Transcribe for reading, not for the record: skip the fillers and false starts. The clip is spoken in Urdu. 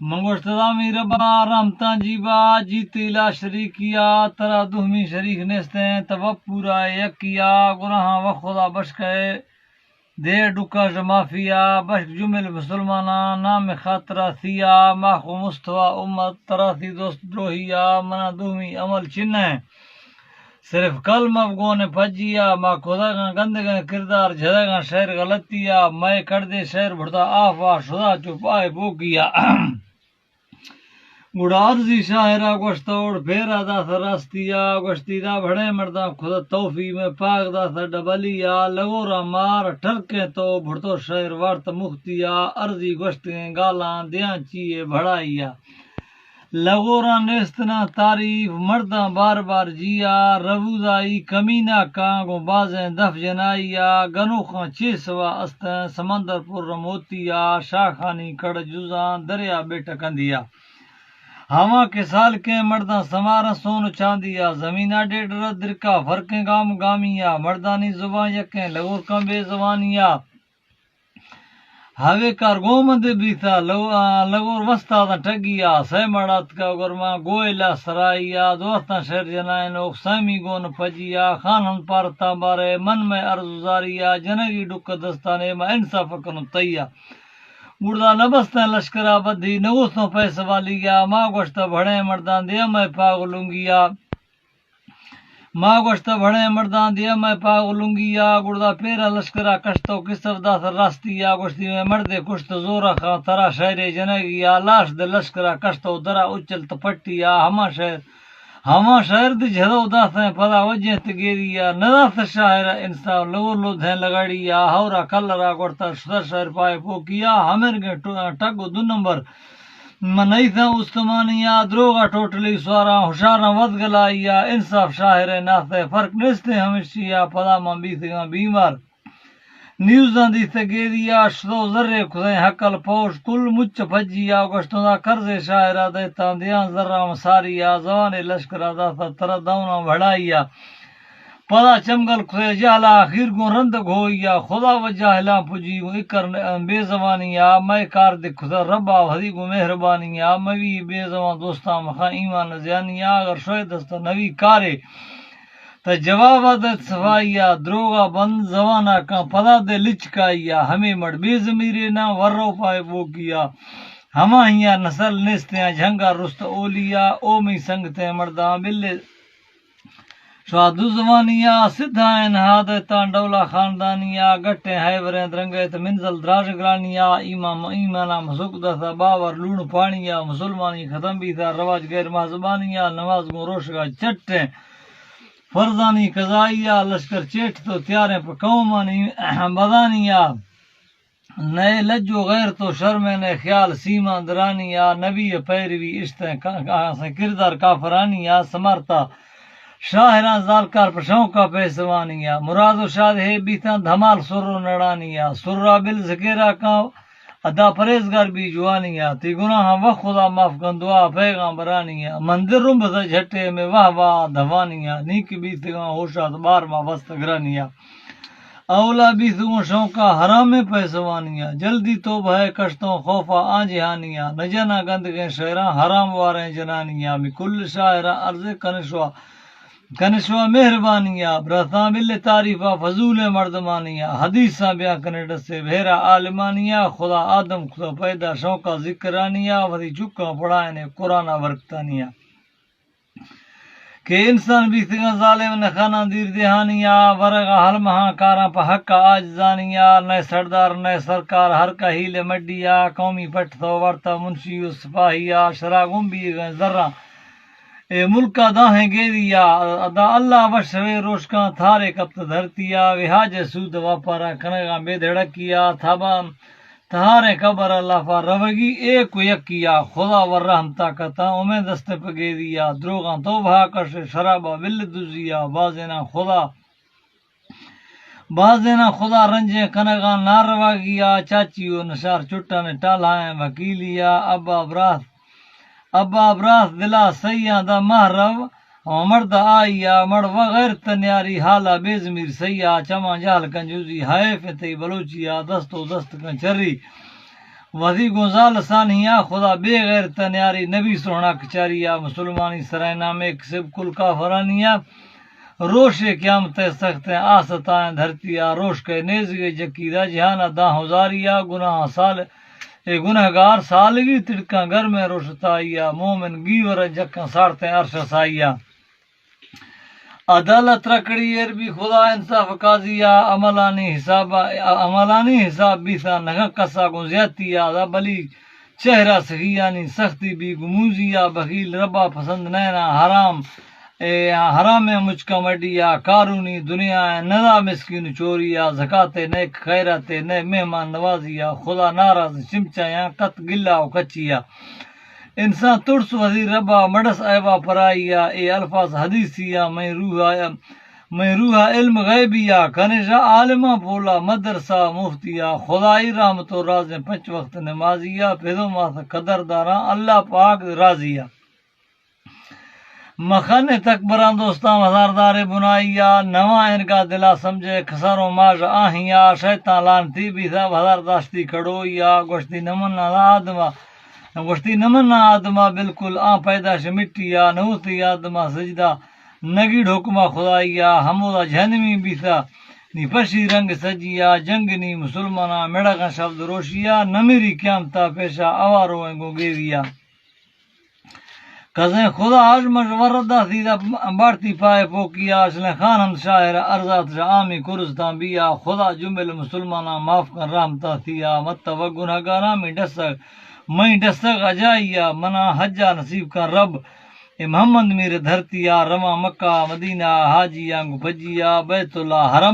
منگوشتدامی ربا رحمتاں جیبا جیتی لا شریکیا ترا دہمی شریک نیستیں تب پورا یکیا گناہاں و خدا بشکے دیر ڈکا مافیا بشک جمل مسلمانہ نام خاطرہ تھیا ماخو مستوى امت تراثی دوست دروہیا منا دہمی عمل چنیں صرف کلم افغون پجیا ما خدا گندگاں کردار جھدگاں شہر غلطیا میں کردے شہر بڑھتا آفا شدا چپ آئے بوکیا گوڑا عرضی شاہرہ گوشتوڑ پھیرا دا تھا راستیا گوشتی دا بھڑے مردہ خدا توفی میں پاک دا تھا ڈبلیا لگورا مار ٹھرکے تو بھڑتو شہر وارت مختیا عرضی گوشتیں گالاں دیاں چیئے بھڑائیا لگورا نیستنا تعریف مردہ بار بار جیا ربودائی کمینہ کانگو بازیں دف جنائیا گنوخاں چیسوا استیں سمندر پر رموتیا شاخانی کڑ جزاں دریا بیٹا کندیا ہوا کے سال کے مرداں سمارا سون چاندیا زمینہ ڈیڑھ درکا فرقیں گام گامیا مردانی زبان یکیں لگور کم بے زبانیا ہوے کار گومند بھی تھا لگور وستا دا ٹگیا سی مڑات کا گرما گوئلہ سرائیا دوستاں شہر جنائن اوک سامی گون پجیا خانن پارتا بارے من میں ارزاریا جنگی ڈک دستانے ما انصاف کنو تیا گردہ نبستیں لشکرہ بدھی نگوستوں پیسے والیا ماں گوشتہ بھڑے مردان دیا میں پاگلونگیا ماں گوشتہ بھڑے مردان دیا میں پاگلونگیا گردہ پیرا لشکرہ کشتو کسف دا سر راستیا گوشتی میں مردے کشت زورا خان ترا شہر جنگیا لاش دے لشکرہ کشتو درا اچل تپٹیا ہما شہر دی جھدو دا سیں پدا وجہ تگیریا نداست شاہر انصاف لور لو دھین لگاڑیا ہورا کلرا گوڑتا شدر شہر پائے پوکیا ہمر گے ٹگو دو نمبر منیثاں استمانیا دروگا ٹوٹلی سوارا ہوشاراں ود گلائیا انصاف شاہر ناستے فرق نستے ہمیشیا پدا من بیسگاں بیمار نیوزاں دی تگیریا شدو ذرے کھدیں حقل پوش کل مچ پجیا گوشتوں دا کرزے شاہرہ دیتا دیاں ذرہ مساریا زوانے لشکرہ دا ترہ دونا بھڑائیا پدا چمگل کھدے جہلا آخیر گون رندگ ہوئیا خدا و جاہلا پجی اکر بے زبانیا میں کار دے کھدا ربا حدی گو مہربانیا موی بے زبان دوستاں مخا ایمان زیانیا اگر شوئے دستا نوی کارے تا جواب دت صفائیا دروگا بند زوانا کا پدا دے لچکائیا ہمیں مڑ بے زمیرے نا ورو پائے بوکیا ہما ہیاں نسل نیستیاں جھنگا رست اولیا اومی سنگتے مرداں بلے شوادو زمانیا سدھائن حادتان ڈولا خاندانیا گٹیں ہائیوریں درنگیت منزل دراجگرانیا ایمانا مسک دسا باور لون پانیا مسلمانی ختم بھی تھا رواج غیر محضبانیا نماز گو روشگا چٹیں فرزانی قضائیہ لشکر چیٹ تو تیاریں پر قومانی بدانیا نئے لجو غیر تو شرمین خیال سیما درانیا نبی پیروی عشتیں کردار کافرانیا سمارتا شاہراں زالکار پر شوقہ پیسوانیا مراد و شاد ہے بیتاں دھمال سر و نڑانیا سرہ بل ذکیرہ کا ادا پریزگار بھی جوانیا تی گناہ و خدا معاف کن دعا پیغام برانیا مندر رنب سے جھٹے میں واہ دھوانیا نیک بیتگاں ہوشات بار ما وست گرانیا اولا بیتگاں شوقہ حرام پیسوانیا جلدی توبہ ہے کشتوں خوفا آنجہانیا نجنا گندگیں شہراں حرام واریں جنانیا میں کل شاعرہ عرض کنشوا مہربانیا برساں بل تعریفہ فضول مردمانیا حدیثاں بیاں کنڈ سے بھیرا عالمانیا خدا آدم خدا پیدا شوقہ ذکرانیا وزی چکا پڑھائنے قرآن ورکتانیا کہ انسان بھی سگاں ظالم نے خانہ دیر دہانیا ورگا حل مہاں کاراں پا حقا آجزانیا نئے سردار نئے سرکار ہر کا ہیل مڈیا قومی پٹ تو ورتا منشی و سپاہیا شراغم بھی گئے ذرہ اے ملکہ داہیں گیریا ادا اللہ وشوے روشکاں تھارے کپت دھرتیا وحاج سود واپارا کنگاں بے دھڑکیا تھابا تہارے قبر اللہ فا روگی ایک یکیا خدا ور رحمتا کتا امید دست پگیریا دروغاں توبہ کش شرابہ بل دزیا بازینا خدا رنجیں کنگاں ناروا گیا چاچیو نشار چٹا نے ٹالائیں وکیلیا ابا براس دلا سیاں دا محرم مرد آئیا مڑ وغیر تنیاری حالا بیزمیر سیاں چما جال کنجوزی ہائے فتی بلوچیا دستو دست کن چری وزی گوزال ثانیہ خدا بے غیر تنیاری نبی سونا کچاریا مسلمانی سرائے نامے کسب کل کافرانیہ روش قیامت سخت آستائیں دھرتیا روش کے نیزگے جکیدہ جہانا دا ہزاریا گناہ سال اے گناہ گار سالگی تڑکاں گھر میں روشتائیا مومن گیور جکاں ساڑتے عرش سائیا عدالت رکڑی عربی خدا انصاف قاضیا عملانی حساب بیسا نگا قصہ گو زیادتیا دا بلی چہرہ سخیانی سختی بھی گموزیا بخیل ربا پسند نینا حرام مجھ کا مڈیا کارونی دنیا ندا مسکین چوریا زکات نیک خیرات نئے مہمان نوازیا خدا ناراض چمچایا قط گلا و کچیا انسان ترس وزیر ربا مڈس ایبا پرائیا اے الفاظ حدیثیا میں روحا علم غیبیا کنجا عالمہ پولا مدرسہ مفتیا خدائی رحمت و راز پنچ وقت نمازیا پیدو ماس قدر دارا اللہ پاک راضیا مخن تک بران دوستاں ہزاردار بنائیا نواں انکا دلا سمجھے کسروں ماج آہیا شیطان لانتی بھی تھا ہزارداشتی کھڑویا گوشتی نمنا آدما بالکل پیداش مٹیا نوتی آدما سجدہ نگی ڈھوکما خدایا ہمودا جہنمی بھی تھا نی پشی رنگ سجیا جنگنی مسلمانہ میڑا شبد روشیا نمیری قیامتا پیشا آوارو انگو گیویا کزیں خدا آج مشورہ سیدھا بارتی پائے پوکیا اشلے خان ہم شاعر ارزات عامی کرستان بیا خدا جمل مسلمانہ معاف کر رحمتا تھیا متو گناہگارا میں ڈسگ اجائیا منا حجا نصیب کر رب اے محمد میرے دھرتیا رما مکہ مدینہ حاجیا گو بھجیا بیت اللہ حرم